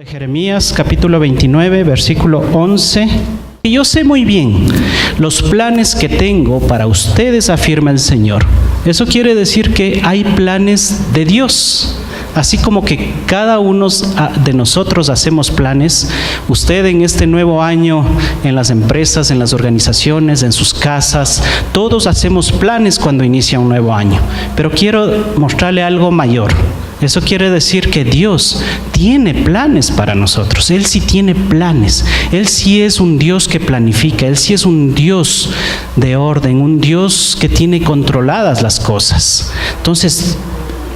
De Jeremías, capítulo 29, versículo 11. Yo sé muy bien los planes que tengo para ustedes, afirma el Señor. Eso quiere decir que hay planes de Dios. Así como que cada uno de nosotros hacemos planes, usted en este nuevo año, en las empresas, en las organizaciones, en sus casas, todos hacemos planes cuando inicia un nuevo año. Pero quiero mostrarle algo mayor. Eso quiere decir que Dios tiene planes para nosotros. Él sí tiene planes. Él sí es un Dios que planifica. Él sí es un Dios de orden, un Dios que tiene controladas las cosas. Entonces,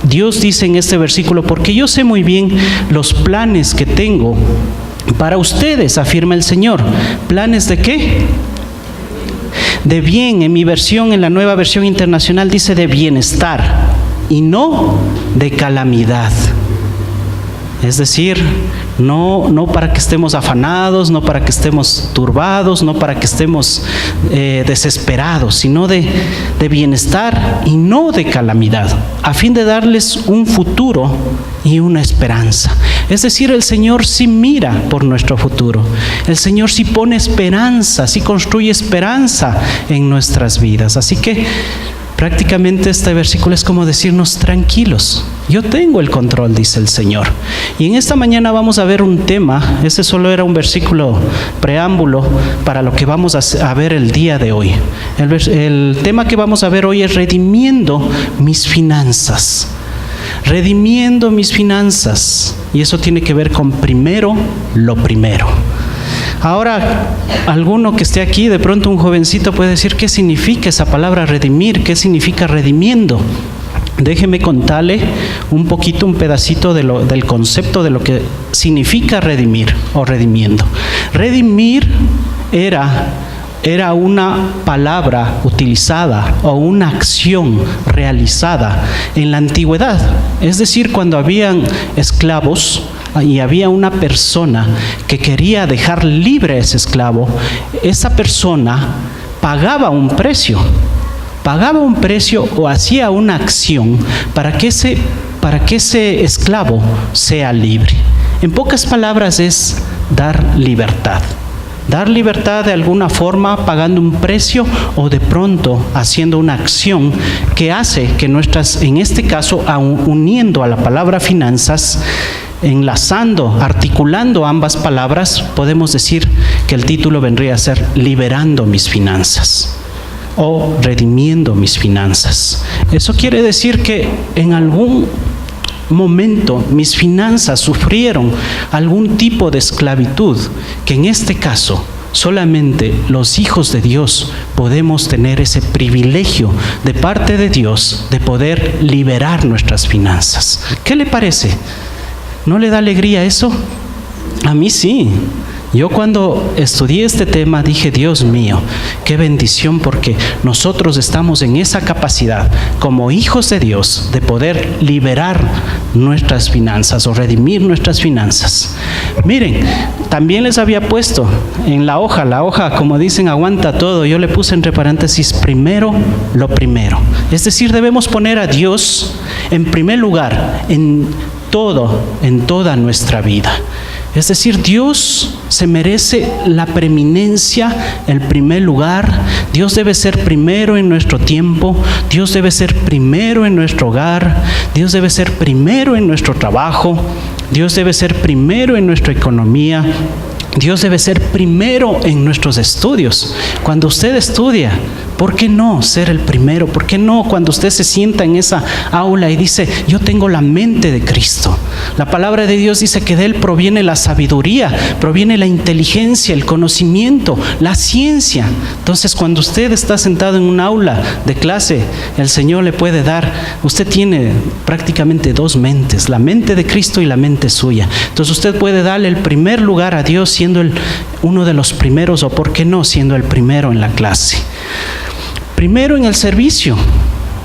Dios dice en este versículo, porque yo sé muy bien los planes que tengo para ustedes, afirma el Señor. ¿Planes de qué? De bien. En mi versión, en la Nueva Versión Internacional, dice de bienestar y no de calamidad. Es decir, no para que estemos afanados, no para que estemos turbados, no para que estemos desesperados, sino de bienestar y no de calamidad, a fin de darles un futuro y una esperanza. Es decir, el Señor sí mira por nuestro futuro. El Señor sí pone esperanza, sí construye esperanza en nuestras vidas. Así que prácticamente este versículo es como decirnos tranquilos, yo tengo el control, dice el Señor. Y en esta mañana vamos a ver un tema. Este solo era un versículo preámbulo para lo que vamos a ver el día de hoy. El tema que vamos a ver hoy es redimiendo mis finanzas. Redimiendo mis finanzas. Y eso tiene que ver con primero lo primero. Ahora, alguno que esté aquí, de pronto un jovencito puede decir, ¿qué significa esa palabra redimir? ¿Qué significa redimiendo? Déjeme contarle un poquito, un pedacito del concepto de lo que significa redimir o redimiendo. Redimir era una palabra utilizada o una acción realizada en la antigüedad. Es decir, cuando habían esclavos y había una persona que quería dejar libre a ese esclavo, esa persona pagaba un precio o hacía una acción para que ese esclavo sea libre. En pocas palabras es dar libertad. Dar libertad de alguna forma pagando un precio o de pronto haciendo una acción que hace que en este caso, uniendo a la palabra finanzas, enlazando, articulando ambas palabras, podemos decir que el título vendría a ser liberando mis finanzas o redimiendo mis finanzas. Eso quiere decir que en algún momento mis finanzas sufrieron algún tipo de esclavitud, que en este caso solamente los hijos de Dios podemos tener ese privilegio de parte de Dios de poder liberar nuestras finanzas. ¿Qué le parece? ¿No le da alegría eso? A mí sí. Yo cuando estudié este tema dije, Dios mío, qué bendición, porque nosotros estamos en esa capacidad como hijos de Dios de poder liberar nuestras finanzas o redimir nuestras finanzas. Miren, también les había puesto en la hoja, como dicen, aguanta todo. Yo le puse entre paréntesis, primero lo primero. Es decir, debemos poner a Dios en primer lugar en toda nuestra vida. Es decir, Dios se merece la preeminencia, el primer lugar. Dios debe ser primero en nuestro tiempo. Dios debe ser primero en nuestro hogar. Dios debe ser primero en nuestro trabajo. Dios debe ser primero en nuestra economía. Dios debe ser primero en nuestros estudios. Cuando usted estudia, ¿por qué no ser el primero? ¿Por qué no cuando usted se sienta en esa aula y dice, yo tengo la mente de Cristo? La palabra de Dios dice que de Él proviene la sabiduría, proviene la inteligencia, el conocimiento, la ciencia. Entonces, cuando usted está sentado en un aula de clase, el Señor le puede dar, usted tiene prácticamente dos mentes, la mente de Cristo y la mente suya. Entonces, usted puede darle el primer lugar a Dios siendo uno de los primeros, o por qué no, siendo el primero en la clase. Primero en el servicio,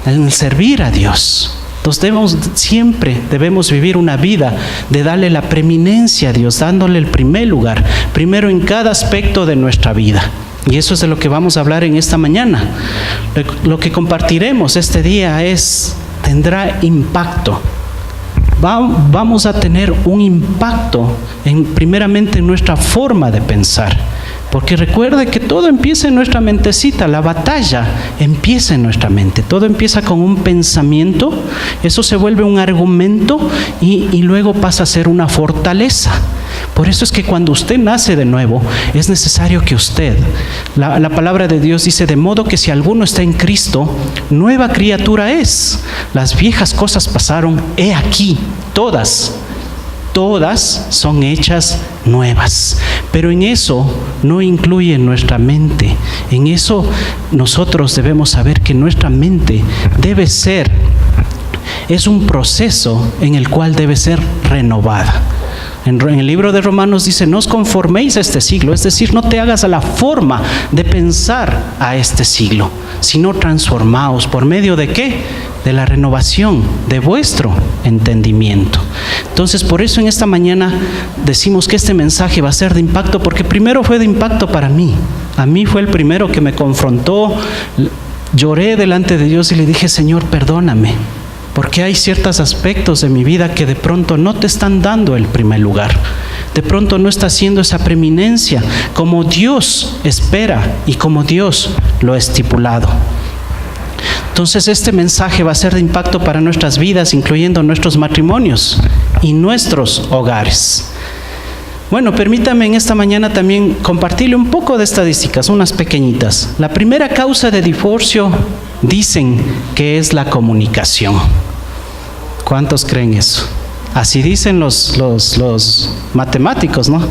en el servir a Dios. Entonces siempre debemos vivir una vida de darle la preeminencia a Dios, dándole el primer lugar, primero en cada aspecto de nuestra vida. Y eso es de lo que vamos a hablar en esta mañana. Lo que compartiremos este día tendrá impacto vamos a tener un impacto primeramente en nuestra forma de pensar. Porque recuerde que todo empieza en nuestra mentecita, la batalla empieza en nuestra mente. Todo empieza con un pensamiento, eso se vuelve un argumento y luego pasa a ser una fortaleza. Por eso es que cuando usted nace de nuevo, es necesario que usted, la palabra de Dios dice, de modo que si alguno está en Cristo, nueva criatura es. Las viejas cosas pasaron, he aquí, todas son hechas nuevas. Pero en eso no incluye nuestra mente. En eso nosotros debemos saber que nuestra mente es un proceso en el cual debe ser renovada. En el libro de Romanos dice, no os conforméis a este siglo, es decir, no te hagas a la forma de pensar a este siglo, sino transformaos. ¿Por medio de qué? De la renovación de vuestro entendimiento. Entonces, por eso en esta mañana decimos que este mensaje va a ser de impacto, porque primero fue de impacto para mí. A mí fue el primero que me confrontó. Lloré delante de Dios y le dije, Señor, perdóname, porque hay ciertos aspectos de mi vida que de pronto no te están dando el primer lugar. De pronto no está haciendo esa preeminencia como Dios espera y como Dios lo ha estipulado. Entonces este mensaje va a ser de impacto para nuestras vidas, incluyendo nuestros matrimonios y nuestros hogares. Bueno, permítame en esta mañana también compartirle un poco de estadísticas, unas pequeñitas. La primera causa de divorcio dicen que es la comunicación. ¿Cuántos creen eso? Así dicen los matemáticos, ¿no?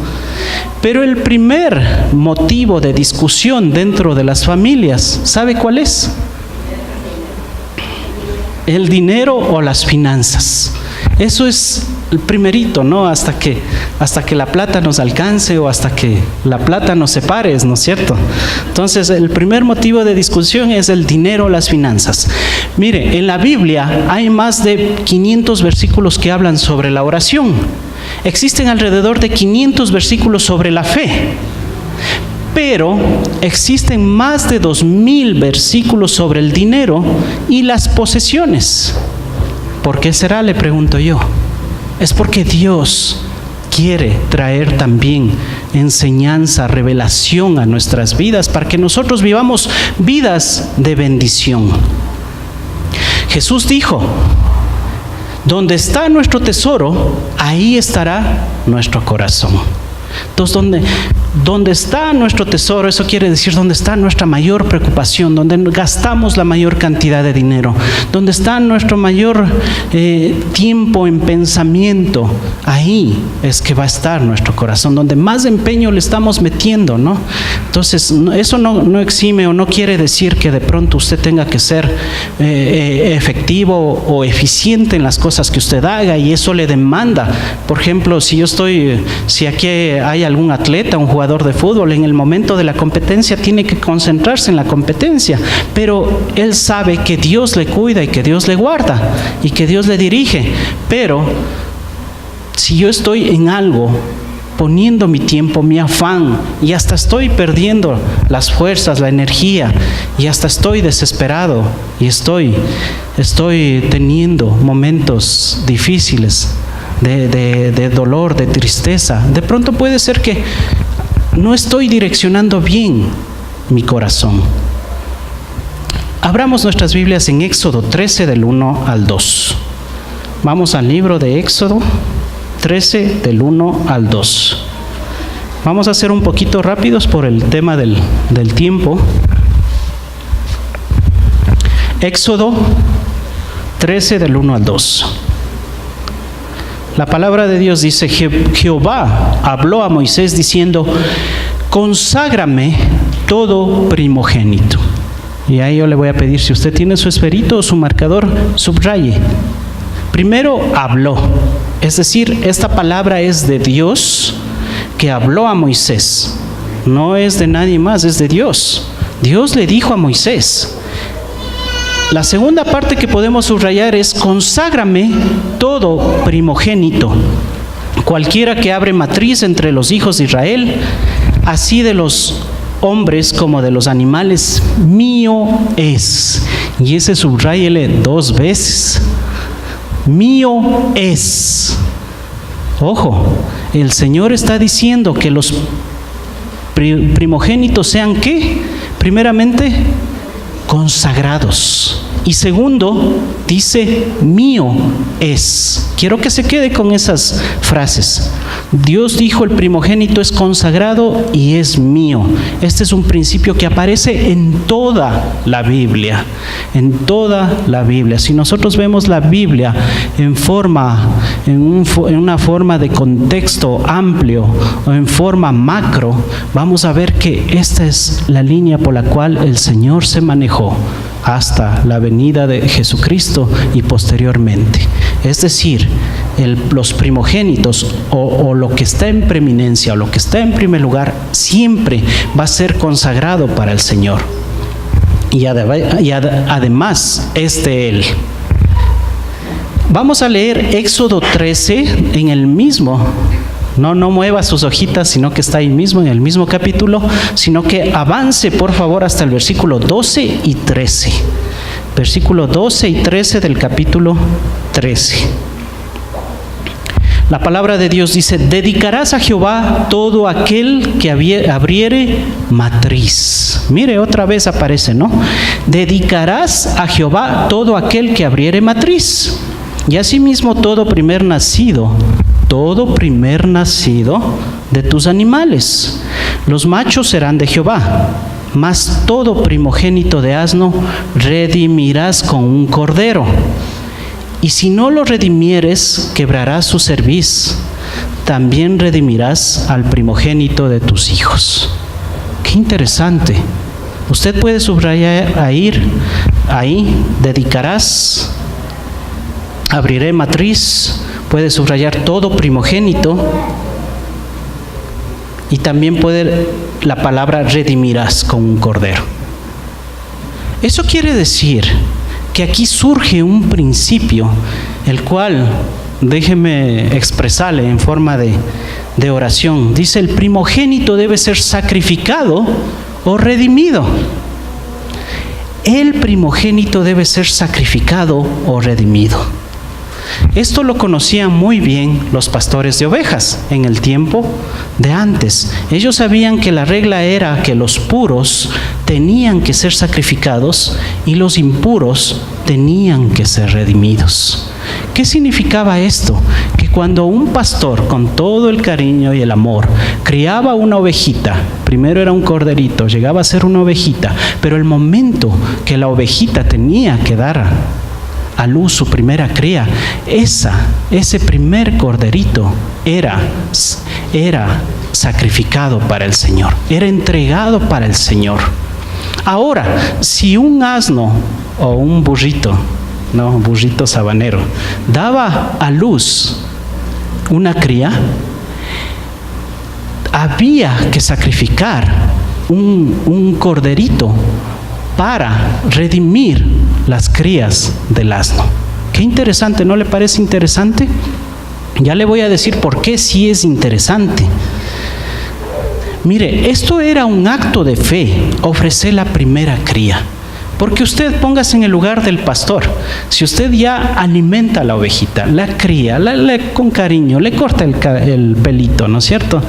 Pero el primer motivo de discusión dentro de las familias, ¿sabe cuál es? El dinero o las finanzas. Eso es el primerito, ¿no? Hasta que la plata nos alcance o hasta que la plata nos separe, ¿no es cierto? Entonces, el primer motivo de discusión es el dinero o las finanzas. Mire, en la Biblia hay más de 500 versículos que hablan sobre la oración. Existen alrededor de 500 versículos sobre la fe. Pero existen más de 2000 versículos sobre el dinero y las posesiones. ¿Por qué será? Le pregunto yo. Es porque Dios quiere traer también enseñanza, revelación a nuestras vidas para que nosotros vivamos vidas de bendición. Jesús dijo, donde está nuestro tesoro, ahí estará nuestro corazón. Entonces, donde está nuestro tesoro, eso quiere decir donde está nuestra mayor preocupación, donde gastamos la mayor cantidad de dinero, donde está nuestro mayor tiempo en pensamiento, ahí es que va a estar nuestro corazón, donde más empeño le estamos metiendo, ¿no? Entonces, eso no exime o no quiere decir que de pronto usted tenga que ser efectivo o eficiente en las cosas que usted haga, y eso le demanda. Por ejemplo, si aquí hay algún atleta, un jugador de fútbol, en el momento de la competencia tiene que concentrarse en la competencia, pero él sabe que Dios le cuida y que Dios le guarda y que Dios le dirige. Pero si yo estoy en algo poniendo mi tiempo, mi afán, y hasta estoy perdiendo las fuerzas, la energía, y hasta estoy desesperado y estoy teniendo momentos difíciles de dolor, de tristeza, de pronto puede ser que no estoy direccionando bien mi corazón. Abramos nuestras Biblias en Éxodo 13 del 1 al 2. Vamos al libro de Éxodo 13 del 1 al 2. Vamos a ser un poquito rápidos por el tema del tiempo. Éxodo 13 del 1 al 2. La palabra de Dios dice, Jehová habló a Moisés diciendo, conságrame todo primogénito. Y ahí yo le voy a pedir, si usted tiene su esferito o su marcador, subraye. Primero habló, es decir, esta palabra es de Dios que habló a Moisés. No es de nadie más, es de Dios. Dios le dijo a Moisés. La segunda parte que podemos subrayar es, conságrame todo primogénito, cualquiera que abre matriz entre los hijos de Israel, así de los hombres como de los animales, mío es. Y ese subráyele 2 veces. mío es. Ojo, el Señor está diciendo que los primogénitos sean ¿qué? Primeramente, consagrados. Y segundo, dice, mío es. Quiero que se quede con esas frases. Dios dijo, el primogénito es consagrado y es mío. Este es un principio que aparece en toda la Biblia. En toda la Biblia. Si nosotros vemos la Biblia en una forma de contexto amplio o en forma macro, vamos a ver que esta es la línea por la cual el Señor se manejó hasta la venida de Jesucristo y posteriormente. Es decir, los primogénitos o lo que está en preeminencia o lo que está en primer lugar siempre va a ser consagrado para el Señor. Y además es de Él. Vamos a leer Éxodo 13 en el mismo. No mueva sus hojitas, sino que está ahí mismo, en el mismo capítulo, sino que avance, por favor, hasta el versículo 12 y 13. Versículo 12 y 13 del capítulo 13. La palabra de Dios dice, dedicarás a Jehová todo aquel que abriere matriz. Mire, otra vez aparece, ¿no? Dedicarás a Jehová todo aquel que abriere matriz. Y asimismo todo primer nacido de tus animales. Los machos serán de Jehová, mas todo primogénito de asno redimirás con un cordero. Y si no lo redimieres, quebrarás su cerviz. También redimirás al primogénito de tus hijos. Qué interesante. Usted puede subrayar ahí, dedicarás, abriré matriz. Puede subrayar todo primogénito y también puede la palabra redimirás con un cordero. Eso quiere decir que aquí surge un principio, el cual, déjeme expresarle en forma de oración. Dice, el primogénito debe ser sacrificado o redimido. El primogénito debe ser sacrificado o redimido. Esto lo conocían muy bien los pastores de ovejas en el tiempo de antes. Ellos sabían que la regla era que los puros tenían que ser sacrificados y los impuros tenían que ser redimidos. ¿Qué significaba esto? Que cuando un pastor, con todo el cariño y el amor, criaba una ovejita, primero era un corderito, llegaba a ser una ovejita, pero el momento que la ovejita tenía que dar a luz su primera cría, ese primer corderito era sacrificado para el Señor, era entregado para el Señor. Ahora, si un asno o un burrito sabanero, daba a luz una cría, había que sacrificar un corderito para redimir las crías del asno. Qué interesante, ¿no le parece interesante? Ya le voy a decir por qué sí es interesante. Mire, esto era un acto de fe, ofrecer la primera cría. Porque usted póngase en el lugar del pastor. Si usted ya alimenta a la ovejita, la cría, con cariño, le corta el pelito, ¿no es cierto?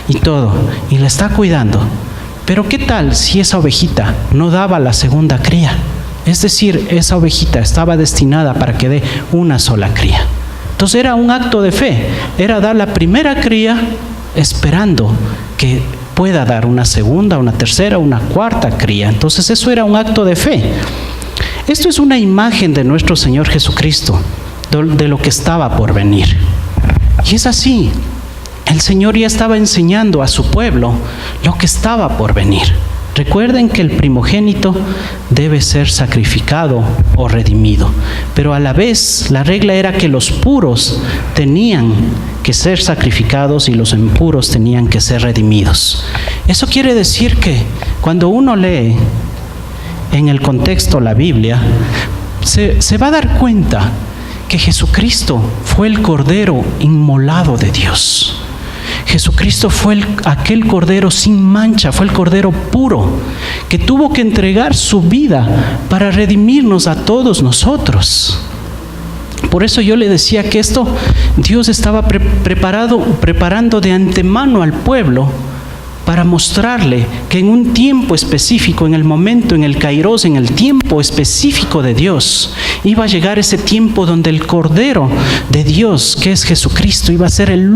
Y todo, y la está cuidando. Pero ¿qué tal si esa ovejita no daba la segunda cría? Es decir, esa ovejita estaba destinada para que dé una sola cría. Entonces era un acto de fe, era dar la primera cría esperando que pueda dar una segunda, una tercera, una cuarta cría. Entonces eso era un acto de fe. Esto es una imagen de nuestro Señor Jesucristo, de lo que estaba por venir. Y es así, el Señor ya estaba enseñando a su pueblo lo que estaba por venir. Recuerden que el primogénito debe ser sacrificado o redimido, pero a la vez la regla era que los puros tenían que ser sacrificados y los impuros tenían que ser redimidos. Eso quiere decir que cuando uno lee en el contexto la Biblia, se va a dar cuenta que Jesucristo fue el Cordero inmolado de Dios. Jesucristo fue aquel Cordero sin mancha, fue el Cordero puro, que tuvo que entregar su vida para redimirnos a todos nosotros. Por eso yo le decía que esto Dios estaba preparando de antemano al pueblo para mostrarle que en un tiempo específico, en el momento, en el kairos, en el tiempo específico de Dios, iba a llegar ese tiempo donde el Cordero de Dios, que es Jesucristo, iba a ser el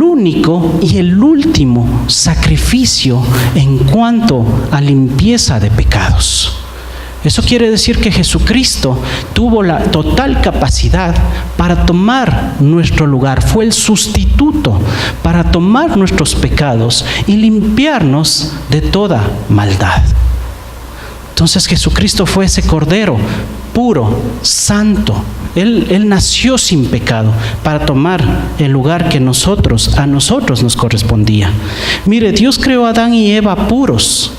único y el último sacrificio en cuanto a limpieza de pecados. Eso quiere decir que Jesucristo tuvo la total capacidad para tomar nuestro lugar. Fue el sustituto para tomar nuestros pecados y limpiarnos de toda maldad. Entonces Jesucristo fue ese Cordero puro, santo. Él nació sin pecado para tomar el lugar que a nosotros nos correspondía. Mire, Dios creó a Adán y Eva puros.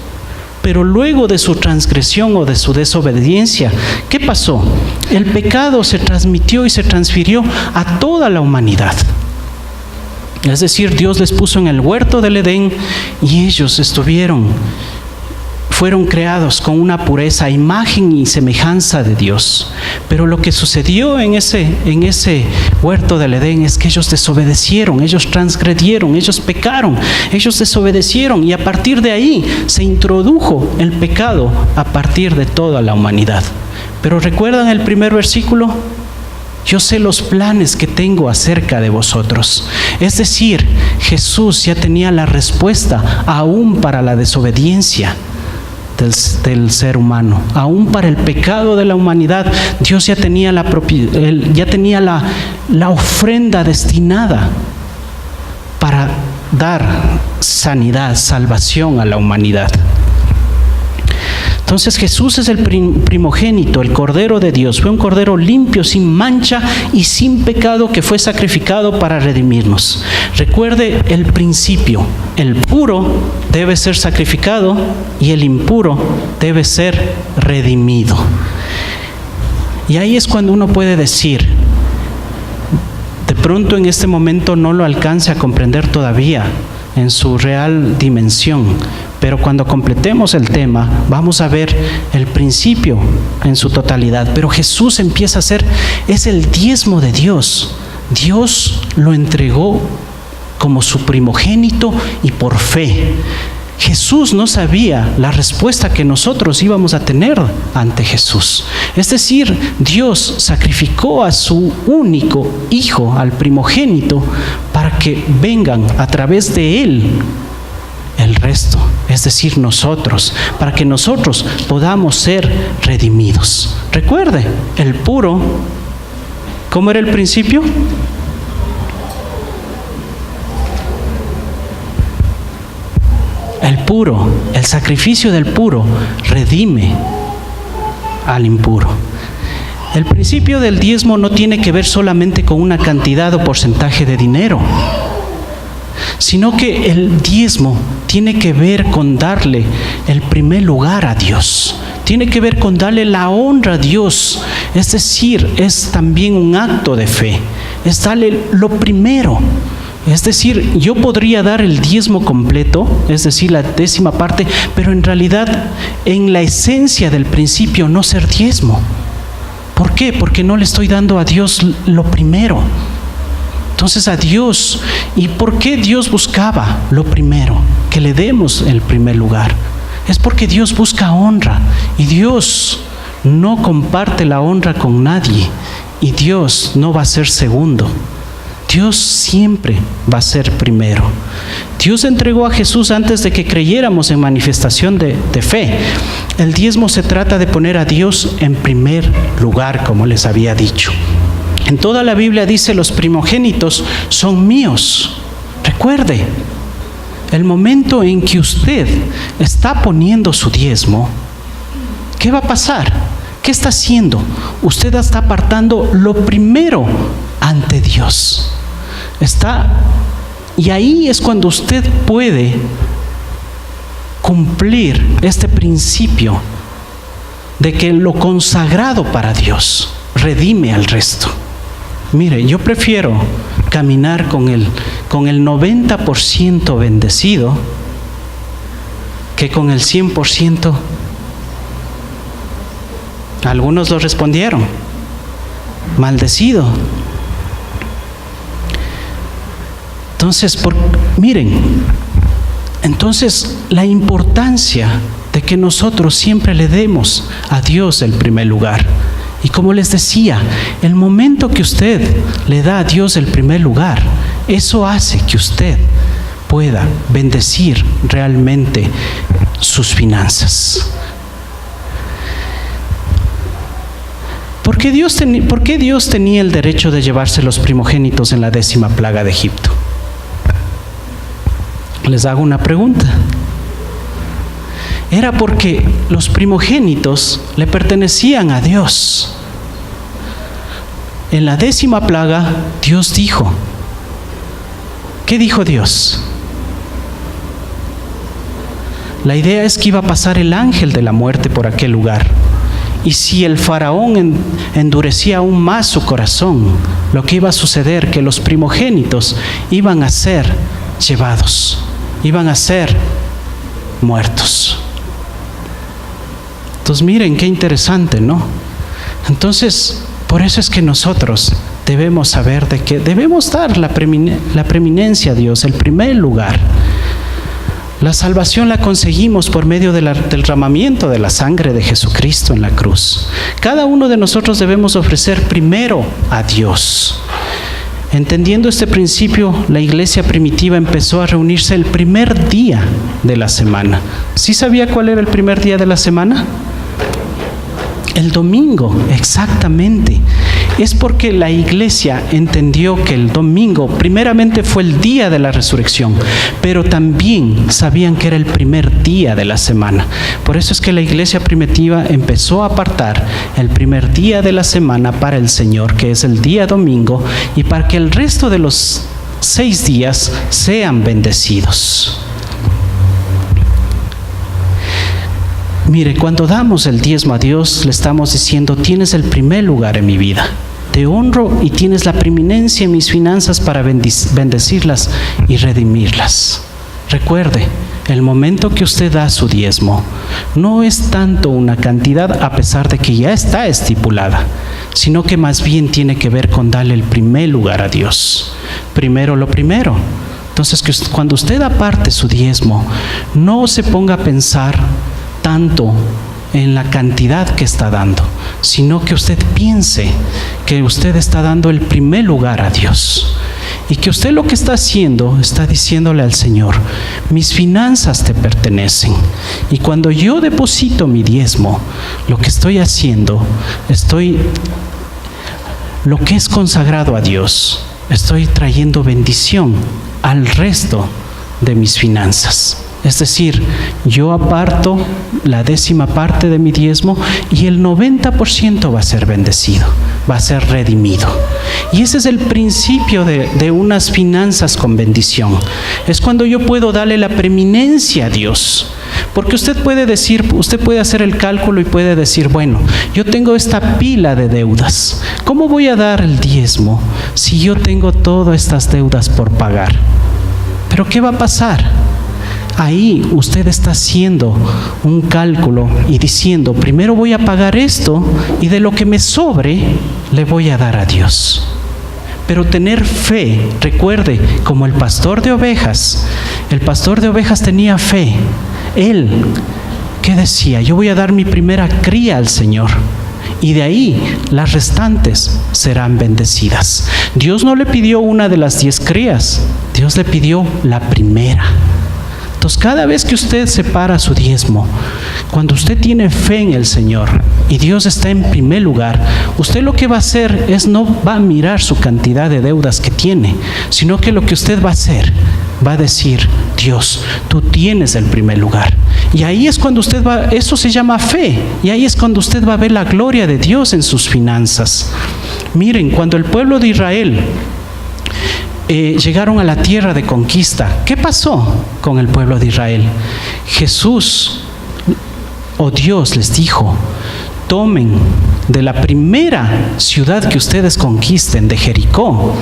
Pero luego de su transgresión o de su desobediencia, ¿qué pasó? El pecado se transmitió y se transfirió a toda la humanidad. Es decir, Dios les puso en el huerto del Edén y ellos fueron creados con una pureza, imagen y semejanza de Dios. Pero lo que sucedió en ese huerto del Edén es que ellos desobedecieron, ellos transgredieron, ellos pecaron, ellos desobedecieron, y a partir de ahí se introdujo el pecado a partir de toda la humanidad. Pero ¿recuerdan el primer versículo? Yo sé los planes que tengo acerca de vosotros. Es decir, Jesús ya tenía la respuesta aún para la desobediencia del ser humano, aún para el pecado de la humanidad. Dios ya tenía la ofrenda destinada para dar sanidad, salvación a la humanidad. Entonces Jesús es el primogénito, el Cordero de Dios. Fue un Cordero limpio, sin mancha y sin pecado, que fue sacrificado para redimirnos. Recuerde el principio: el puro debe ser sacrificado y el impuro debe ser redimido. Y ahí es cuando uno puede decir, de pronto en este momento no lo alcance a comprender todavía en su real dimensión, pero cuando completemos el tema vamos a ver el principio en su totalidad. Pero Jesús empieza a ser, es el diezmo de Dios. Dios lo entregó como su primogénito y por fe. Jesús no sabía la respuesta que nosotros íbamos a tener ante Jesús. Es decir, Dios sacrificó a su único Hijo, al primogénito, para que vengan a través de Él el resto, es decir, nosotros, para que nosotros podamos ser redimidos. Recuerde, el puro, ¿cómo era el principio? El puro, el sacrificio del puro redime al impuro. El principio del diezmo no tiene que ver solamente con una cantidad o porcentaje de dinero, sino que el diezmo tiene que ver con darle el primer lugar a Dios. Tiene que ver con darle la honra a Dios. Es decir, es también un acto de fe. Es darle lo primero. Es decir, yo podría dar el diezmo completo, es decir, la 10ª parte, pero en realidad, en la esencia del principio, no ser diezmo. ¿Por qué? Porque no le estoy dando a Dios lo primero. Entonces a Dios, ¿y por qué Dios buscaba lo primero? Que le demos el primer lugar. Es porque Dios busca honra y Dios no comparte la honra con nadie, y Dios no va a ser segundo. Dios siempre va a ser primero. Dios entregó a Jesús antes de que creyéramos en manifestación de fe. El diezmo se trata de poner a Dios en primer lugar, como les había dicho. En toda la Biblia dice: los primogénitos son míos. Recuerde, el momento en que usted está poniendo su diezmo, ¿qué va a pasar? ¿Qué está haciendo? Usted está apartando lo primero ante Dios. Y ahí es cuando usted puede cumplir este principio de que lo consagrado para Dios redime al resto. Mire, yo prefiero caminar con el 90% bendecido que con el 100%. Algunos lo respondieron. maldecido. Entonces, miren, entonces la importancia de que nosotros siempre le demos a Dios el primer lugar. Y como les decía, el momento que usted le da a Dios el primer lugar, eso hace que usted pueda bendecir realmente sus finanzas. ¿Por qué Dios tenía el derecho de llevarse los primogénitos en la 10ª plaga de Egipto? Les hago una pregunta. Era porque los primogénitos le pertenecían a Dios. En la 10ª plaga, Dios dijo, ¿qué dijo Dios? La idea es que iba a pasar el ángel de la muerte por aquel lugar. Y si el faraón endurecía aún más su corazón, lo que iba a suceder, que los primogénitos iban a ser llevados, iban a ser muertos. Entonces miren qué interesante, ¿no? Entonces, por eso es que nosotros debemos saber de que debemos dar la preeminencia a Dios, el primer lugar. La salvación la conseguimos por medio del derramamiento de la sangre de Jesucristo en la cruz. Cada uno de nosotros debemos ofrecer primero a Dios. Entendiendo este principio, la iglesia primitiva empezó a reunirse el primer día de la semana. ¿Sí sabía cuál era el primer día de la semana? El domingo, exactamente. Es porque la iglesia entendió que el domingo primeramente fue el día de la resurrección, pero también sabían que era el primer día de la semana. Por eso es que la iglesia primitiva empezó a apartar el primer día de la semana para el Señor, que es el día domingo, y para que el resto de los 6 días sean bendecidos. Mire, cuando damos el diezmo a Dios, le estamos diciendo, tienes el primer lugar en mi vida. Te honro y tienes la preeminencia en mis finanzas para bendecirlas y redimirlas. Recuerde, el momento que usted da su diezmo, no es tanto una cantidad a pesar de que ya está estipulada, sino que más bien tiene que ver con darle el primer lugar a Dios. Primero lo primero. Entonces, cuando usted aparte su diezmo, no se ponga a pensar tanto en la cantidad que está dando, sino que usted piense que usted está dando el primer lugar a Dios y que usted lo que está haciendo, está diciéndole al Señor, mis finanzas te pertenecen, y cuando yo deposito mi diezmo, lo que estoy haciendo, lo que es consagrado a Dios, estoy trayendo bendición al resto de mis finanzas. Es decir, yo aparto la 10ª parte de mi diezmo y el 90% va a ser bendecido, va a ser redimido. Y ese es el principio de unas finanzas con bendición. Es cuando yo puedo darle la preeminencia a Dios. Porque usted puede hacer el cálculo y puede decir, bueno, yo tengo esta pila de deudas. ¿Cómo voy a dar el diezmo si yo tengo todas estas deudas por pagar? ¿Pero qué va a pasar? Ahí usted está haciendo un cálculo y diciendo, primero voy a pagar esto y de lo que me sobre le voy a dar a Dios. Pero tener fe, recuerde, como el pastor de ovejas tenía fe. Él, ¿qué decía? Yo voy a dar mi primera cría al Señor, y de ahí las restantes serán bendecidas. Dios no le pidió una de las 10 crías, Dios le pidió la primera. Entonces, cada vez que usted separa su diezmo, cuando usted tiene fe en el Señor y Dios está en primer lugar, usted lo que va a hacer es no va a mirar su cantidad de deudas que tiene, sino que lo que usted va a hacer, va a decir, Dios, tú tienes el primer lugar. Y ahí es cuando eso se llama fe, y ahí es cuando usted va a ver la gloria de Dios en sus finanzas. Miren, cuando el pueblo de Israel llegaron a la tierra de conquista, ¿qué pasó con el pueblo de Israel? Jesús o Dios les dijo, tomen de la primera ciudad que ustedes conquisten, de Jericó,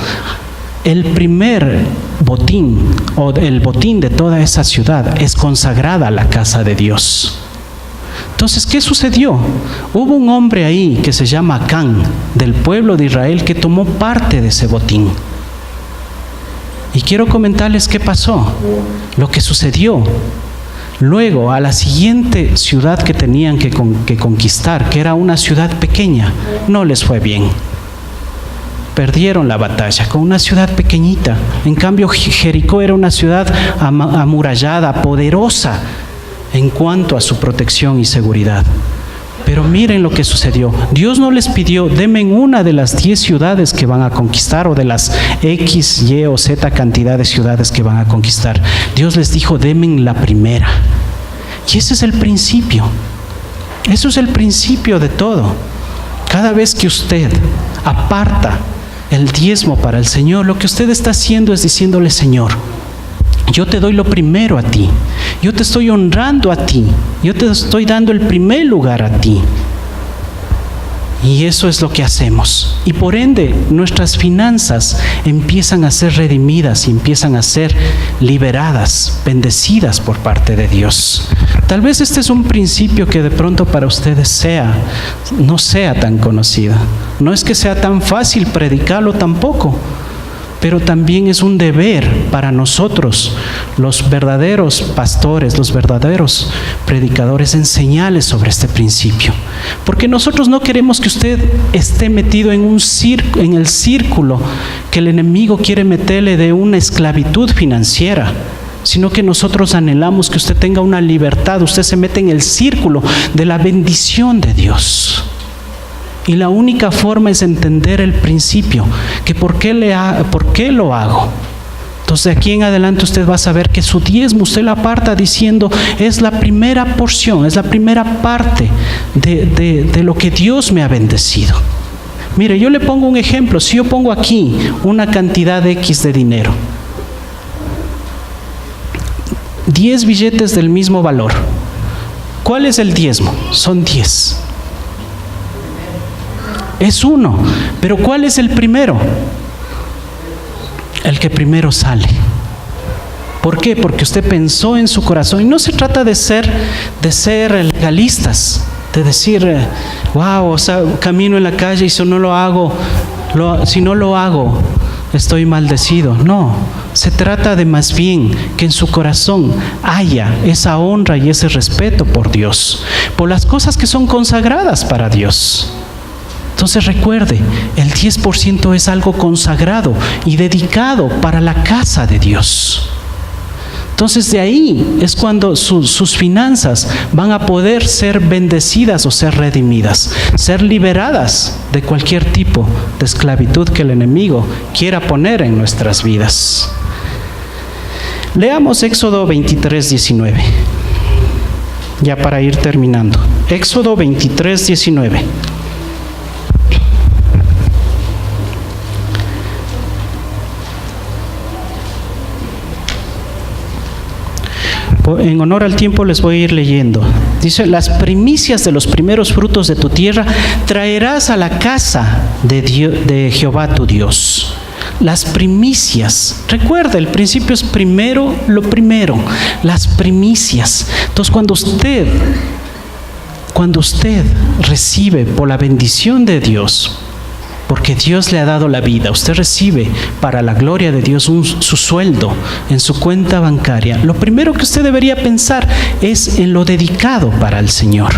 el primer botín o el botín de toda esa ciudad es consagrada a la casa de Dios. Entonces, ¿qué sucedió? Hubo un hombre ahí que se llama Acán, del pueblo de Israel, que tomó parte de ese botín. Y quiero comentarles qué pasó, lo que sucedió. Luego, a la siguiente ciudad que tenían que conquistar, que era una ciudad pequeña, no les fue bien. Perdieron la batalla con una ciudad pequeñita. En cambio, Jericó era una ciudad amurallada, poderosa en cuanto a su protección y seguridad. Pero miren lo que sucedió. Dios no les pidió, denme una de las 10 ciudades que van a conquistar, o de las X, Y o Z cantidad de ciudades que van a conquistar. Dios les dijo, denme la primera. Y ese es el principio. Eso es el principio de todo. Cada vez que usted aparta el diezmo para el Señor, lo que usted está haciendo es diciéndole, Señor, yo te doy lo primero a ti, yo te estoy honrando a ti, yo te estoy dando el primer lugar a ti. Y eso es lo que hacemos. Y por ende, nuestras finanzas empiezan a ser redimidas y empiezan a ser liberadas, bendecidas por parte de Dios. Tal vez este es un principio que de pronto para ustedes no sea tan conocido. No es que sea tan fácil predicarlo tampoco, pero también es un deber para nosotros, los verdaderos pastores, los verdaderos predicadores, enseñarles sobre este principio. Porque nosotros no queremos que usted esté metido en el círculo que el enemigo quiere meterle de una esclavitud financiera, sino que nosotros anhelamos que usted tenga una libertad, usted se mete en el círculo de la bendición de Dios. Y la única forma es entender el principio, que por qué lo hago. Entonces de aquí en adelante usted va a saber que su diezmo usted la aparta diciendo, es la primera porción, es la primera parte de lo que Dios me ha bendecido. Mire, yo le pongo un ejemplo. Si yo pongo aquí una cantidad X de dinero, 10 billetes del mismo valor, ¿cuál es el diezmo? Son 10. Es uno, pero ¿cuál es el primero? El que primero sale. ¿Por qué? Porque usted pensó en su corazón. Y no se trata de ser legalistas, de decir, wow, o sea, camino en la calle y si no lo hago, estoy maldecido. No, se trata de más bien que en su corazón haya esa honra y ese respeto por Dios, por las cosas que son consagradas para Dios. Entonces recuerde, el 10% es algo consagrado y dedicado para la casa de Dios. Entonces de ahí es cuando sus finanzas van a poder ser bendecidas o ser redimidas, ser liberadas de cualquier tipo de esclavitud que el enemigo quiera poner en nuestras vidas. Leamos Éxodo 23:19, ya para ir terminando. Éxodo 23:19. En honor al tiempo les voy a ir leyendo. Dice, las primicias de los primeros frutos de tu tierra traerás a la casa de Jehová tu Dios. Las primicias. Recuerda, el principio es primero lo primero. Las primicias. Entonces cuando usted recibe por la bendición de Dios, porque Dios le ha dado la vida, usted recibe para la gloria de Dios su sueldo en su cuenta bancaria, lo primero que usted debería pensar es en lo dedicado para el Señor.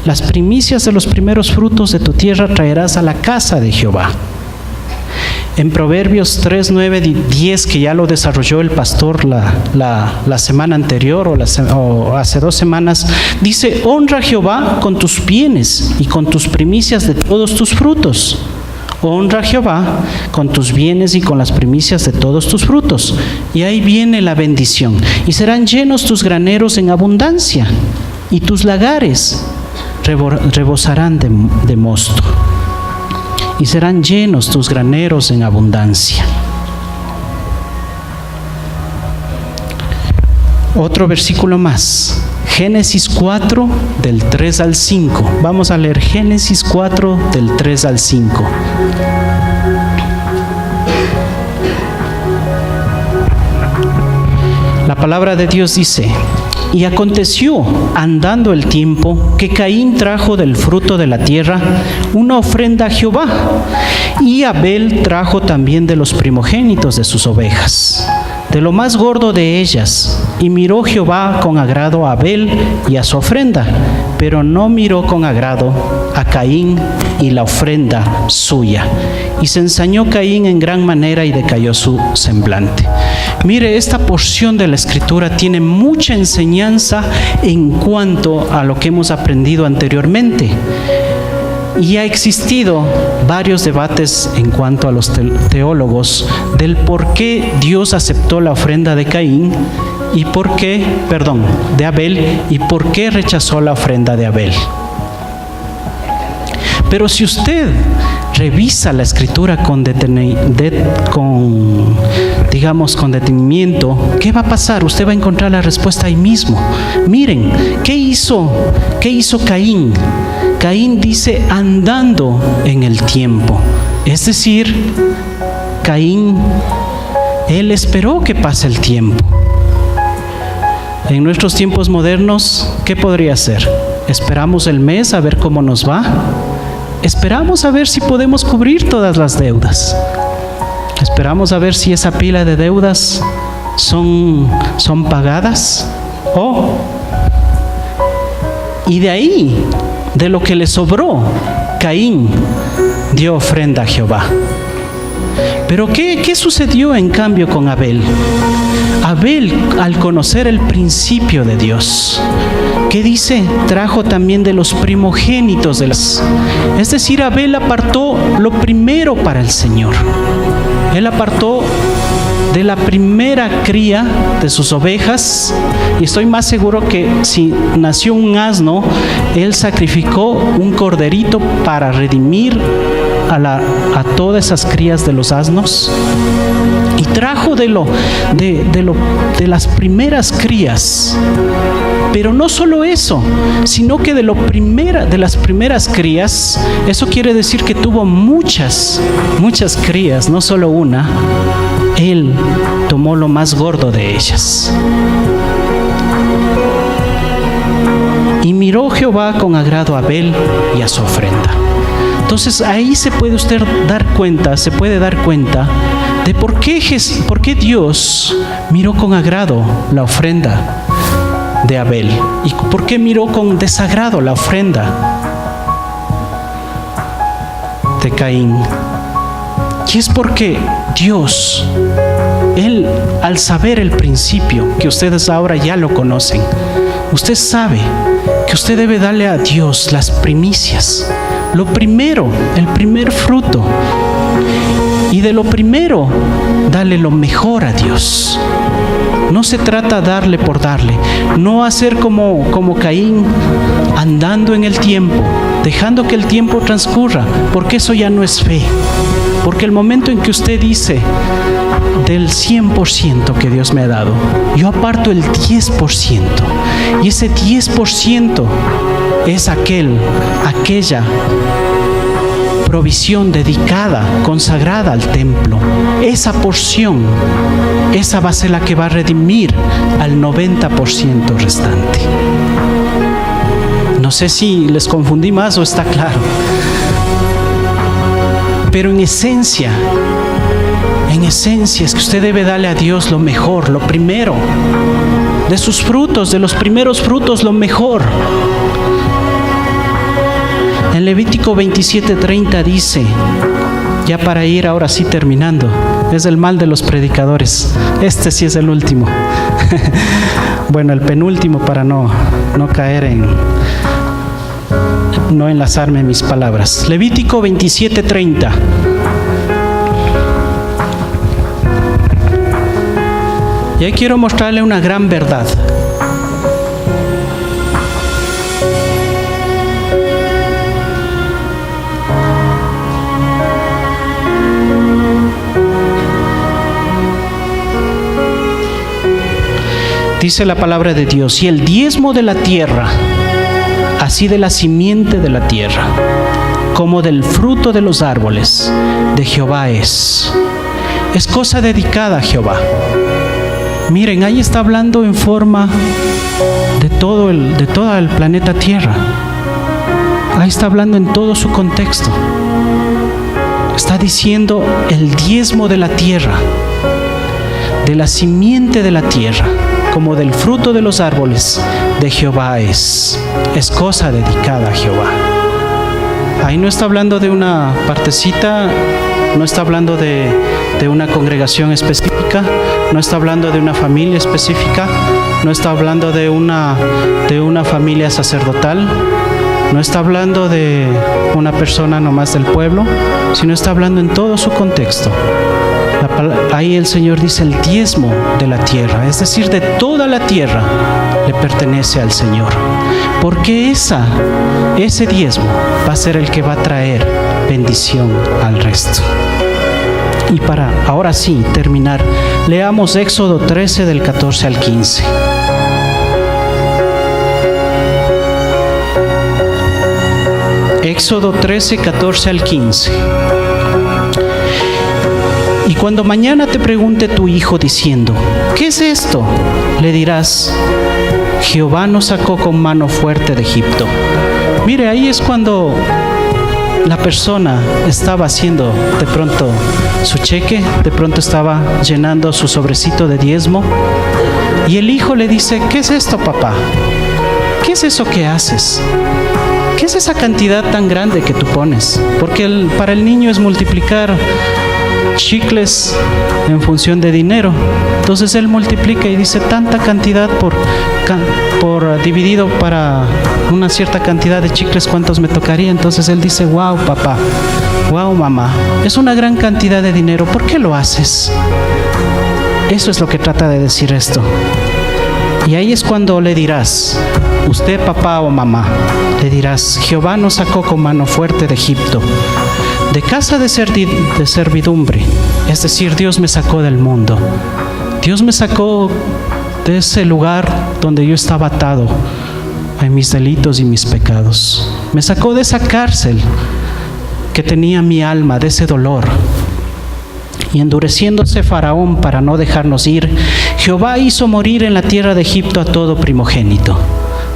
Las primicias de los primeros frutos de tu tierra traerás a la casa de Jehová. En Proverbios 3, 9, 10, que ya lo desarrolló el pastor la semana anterior o hace 2 semanas, dice, honra a Jehová con tus bienes y con tus primicias de todos tus frutos. Honra a Jehová con tus bienes y con las primicias de todos tus frutos. Y ahí viene la bendición. Y serán llenos tus graneros en abundancia, y tus lagares rebosarán de mosto. Y serán llenos tus graneros en abundancia. Otro versículo más. Génesis 4, del 3 al 5. Vamos a leer Génesis 4, del 3 al 5. La palabra de Dios dice, Y aconteció, andando el tiempo, que Caín trajo del fruto de la tierra una ofrenda a Jehová, y Abel trajo también de los primogénitos de sus ovejas, de lo más gordo de ellas. Y miró Jehová con agrado a Abel y a su ofrenda, pero no miró con agrado a Caín y la ofrenda suya. Y se ensañó Caín en gran manera y decayó su semblante. Mire, esta porción de la Escritura tiene mucha enseñanza en cuanto a lo que hemos aprendido anteriormente. Y ha existido varios debates en cuanto a los teólogos del por qué Dios aceptó la ofrenda de Caín y de Abel, y por qué rechazó la ofrenda de Abel. Pero si usted revisa la Escritura con detenimiento, ¿qué va a pasar? Usted va a encontrar la respuesta ahí mismo. Miren, ¿qué hizo Caín? Caín dice andando en el tiempo. Es decir, Caín, él esperó que pase el tiempo. En nuestros tiempos modernos, ¿qué podría ser? Esperamos el mes a ver cómo nos va. Esperamos a ver si podemos cubrir todas las deudas. Esperamos a ver si esa pila de deudas son pagadas. Y de ahí, de lo que le sobró, Caín dio ofrenda a Jehová. Pero ¿qué sucedió en cambio con Abel? Abel, al conocer el principio de Dios, ¿qué dice? Trajo también de los primogénitos de las... Es decir, Abel apartó lo primero para el Señor. Él apartó de la primera cría de sus ovejas, y estoy más seguro que si nació un asno, él sacrificó un corderito para redimir a todas esas crías de los asnos, y trajo de las primeras crías. Pero no solo eso, sino que de las primeras crías, eso quiere decir que tuvo muchas crías, no solo una. Él tomó lo más gordo de ellas. Y miró Jehová con agrado a Abel y a su ofrenda. Entonces ahí se puede dar cuenta de por qué Dios miró con agrado la ofrenda de Abel y por qué miró con desagrado la ofrenda de Caín. Y es porque Dios, Él, al saber el principio, que ustedes ahora ya lo conocen, usted sabe que usted debe darle a Dios las primicias, lo primero, el primer fruto. Y de lo primero, dale lo mejor a Dios. No se trata de darle por darle, no hacer como Caín, andando en el tiempo, dejando que el tiempo transcurra, porque eso ya no es fe. Porque el momento en que usted dice, del 100% que Dios me ha dado, yo aparto el 10%, y ese 10% es aquella provisión dedicada, consagrada al templo. Esa porción, esa va a ser la que va a redimir al 90% restante. No sé si les confundí más o está claro. Pero en esencia es que usted debe darle a Dios lo mejor, lo primero. De sus frutos, de los primeros frutos, lo mejor. En Levítico 27:30 dice, ya para ir ahora sí terminando, es el mal de los predicadores, este sí es el último. Bueno, el penúltimo para no caer no enlazarme en mis palabras. Levítico 27:30. Y ahí quiero mostrarle una gran verdad. Dice la palabra de Dios, y el diezmo de la tierra, así de la simiente de la tierra, como del fruto de los árboles, de Jehová es cosa dedicada a Jehová. Miren, ahí está hablando en forma de todo el planeta Tierra. Ahí está hablando en todo su contexto. Está diciendo el diezmo de la tierra, de la simiente de la tierra, como del fruto de los árboles de Jehová es cosa dedicada a Jehová. Ahí no está hablando de una partecita, no está hablando de una congregación específica, no está hablando de una familia específica, no está hablando de una familia sacerdotal, no está hablando de una persona nomás del pueblo, sino está hablando en todo su contexto. Ahí el Señor dice el diezmo de la tierra, es decir, de toda la tierra le pertenece al Señor, porque ese diezmo va a ser el que va a traer bendición al resto. Y para ahora sí terminar, leamos Éxodo 13 del 14 al 15. Éxodo 13, 14 al 15. Y cuando mañana te pregunte tu hijo diciendo, ¿qué es esto?, le dirás, Jehová nos sacó con mano fuerte de Egipto. Mire, ahí es cuando la persona estaba haciendo de pronto su cheque, de pronto estaba llenando su sobrecito de diezmo, y el hijo le dice, ¿qué es esto, papá? ¿Qué es eso que haces? ¿Qué es esa cantidad tan grande que tú pones? Porque para el niño es multiplicar chicles en función de dinero. Entonces él multiplica y dice tanta cantidad por dividido para una cierta cantidad de chicles, ¿cuántos me tocaría? Entonces él dice, wow, papá, wow, mamá, es una gran cantidad de dinero, ¿por qué lo haces? Eso es lo que trata de decir esto. Y ahí es cuando le dirás, usted papá o mamá, le dirás, Jehová nos sacó con mano fuerte de Egipto, de casa de servidumbre, es decir, Dios me sacó del mundo. Dios me sacó de ese lugar donde yo estaba atado a mis delitos y mis pecados. Me sacó de esa cárcel que tenía mi alma, de ese dolor. Y endureciéndose Faraón para no dejarnos ir, Jehová hizo morir en la tierra de Egipto a todo primogénito,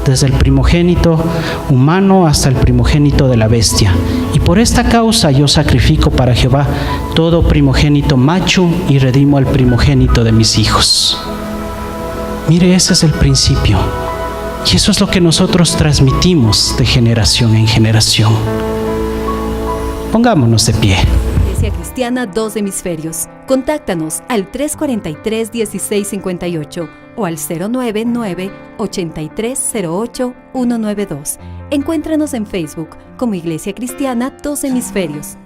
desde el primogénito humano hasta el primogénito de la bestia. Y por esta causa yo sacrifico para Jehová todo primogénito macho y redimo al primogénito de mis hijos. Mire, ese es el principio. Y eso es lo que nosotros transmitimos de generación en generación. Pongámonos de pie. Iglesia Cristiana Dos Hemisferios. Contáctanos al 343-1658 o al 099-8308-192. Encuéntranos en Facebook como Iglesia Cristiana Dos Hemisferios.